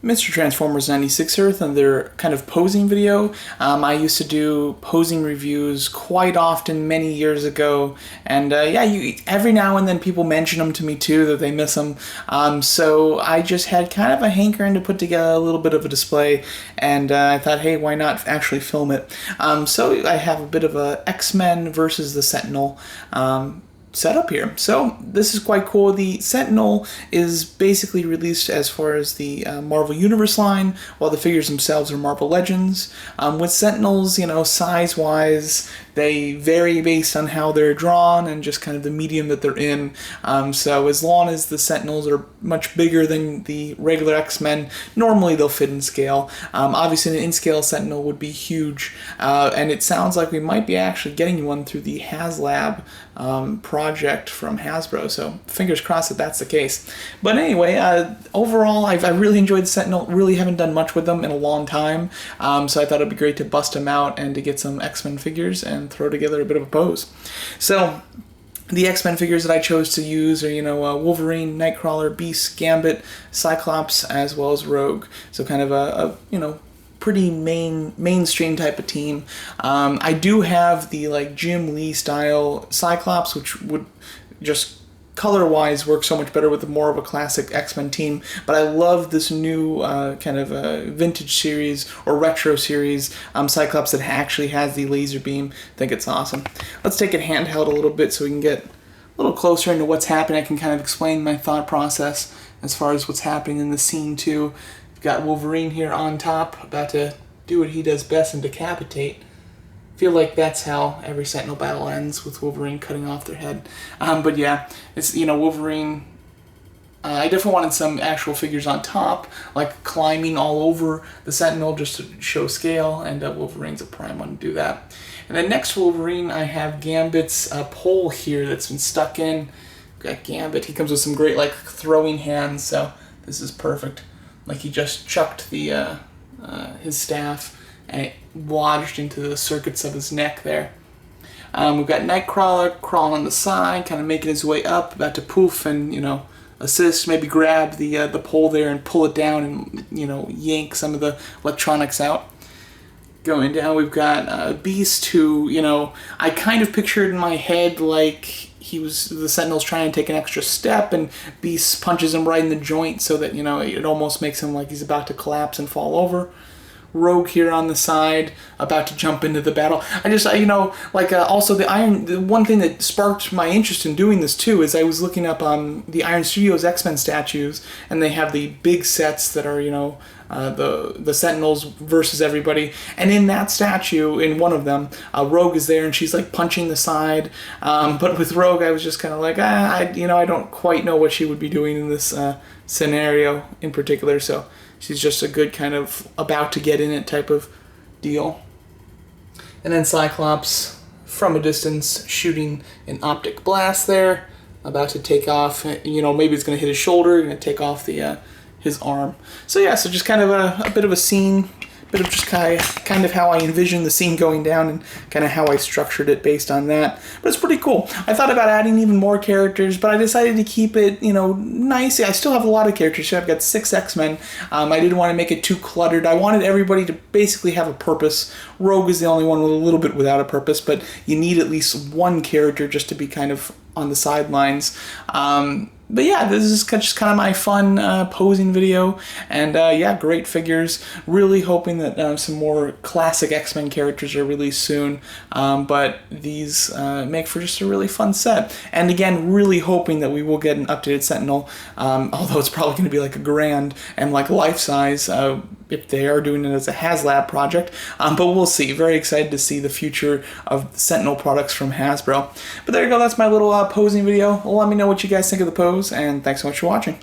Mr. Transformers 96 Earth and their kind of posing video. I used to do posing reviews quite often many years ago, and every now and then people mention them to me too, that they miss them. So I just had kind of a hankering to put together a little bit of a display, and I thought, hey, why not actually film it? So I have a bit of a X-Men versus the Sentinel set up here. So this is quite cool. The Sentinel is basically released as far as the Marvel Universe line, while the figures themselves are Marvel Legends. With Sentinels, size-wise, they vary based on how they're drawn and just kind of the medium that they're in. So as long as the Sentinels are much bigger than the regular X-Men, normally they'll fit in scale. Obviously an in-scale Sentinel would be huge, and it sounds like we might be actually getting one through the HasLab project from Hasbro, so fingers crossed that that's the case. But anyway, overall, I really enjoyed the Sentinel. Really haven't done much with them in a long time, so I thought it'd be great to bust them out and to get some X-Men figures and throw together a bit of a pose. So the X-Men figures that I chose to use are, Wolverine, Nightcrawler, Beast, Gambit, Cyclops, as well as Rogue. So kind of a pretty mainstream type of team. I do have the Jim Lee style Cyclops, which would just color-wise work so much better with more of a classic X-Men team, but I love this new kind of vintage series or retro series Cyclops that actually has the laser beam. I think it's awesome. Let's take it handheld a little bit so we can get a little closer into what's happening. I can kind of explain my thought process as far as what's happening in the scene too. We've got Wolverine here on top, about to do what he does best and decapitate. Feel like that's how every Sentinel battle ends, with Wolverine cutting off their head. But yeah, it's, Wolverine. I definitely wanted some actual figures on top, like climbing all over the Sentinel just to show scale, and Wolverine's a prime one to do that. And then next to Wolverine, I have Gambit's pole here that's been stuck in. Got Gambit. He comes with some great throwing hands, so this is perfect. Like he just chucked the his staff, and it lodged into the circuits of his neck there. We've got Nightcrawler crawling on the side, kind of making his way up, about to poof and, assist, maybe grab the pole there and pull it down and, yank some of the electronics out. Going down, we've got Beast, who, I kind of pictured in my head like the Sentinel's trying to take an extra step, and Beast punches him right in the joint so that, it almost makes him like he's about to collapse and fall over. Rogue here on the side, about to jump into the battle. Also the one thing that sparked my interest in doing this too is I was looking up the Iron Studios X-Men statues, and they have the big sets that are, the Sentinels versus everybody, and in that statue, in one of them, Rogue is there, and she's punching the side, but with Rogue I was just kind of like, I don't quite know what she would be doing in this scenario in particular, so she's just a good kind of about to get in it type of deal. And then Cyclops from a distance shooting an optic blast there, about to take off, maybe it's going to hit his shoulder, going to take off his arm. So yeah, so just kind of a bit of a scene, bit of just kind of how I envisioned the scene going down and kind of how I structured it based on that. But it's pretty cool. I thought about adding even more characters, but I decided to keep it, nice. I still have a lot of characters. So I've got 6 X-Men. I didn't want to make it too cluttered. I wanted everybody to basically have a purpose. Rogue is the only one with a little bit without a purpose, but you need at least one character just to be kind of on the sidelines. But yeah, this is just kind of my fun posing video, and great figures. Really hoping that some more classic X-Men characters are released soon, but these make for just a really fun set. And again, really hoping that we will get an updated Sentinel, although it's probably going to be like $1,000 and life-size if they are doing it as a HasLab project, but we'll see. Very excited to see the future of Sentinel products from Hasbro. But there you go, that's my little posing video. Let me know what you guys think of the pose, and thanks so much for watching.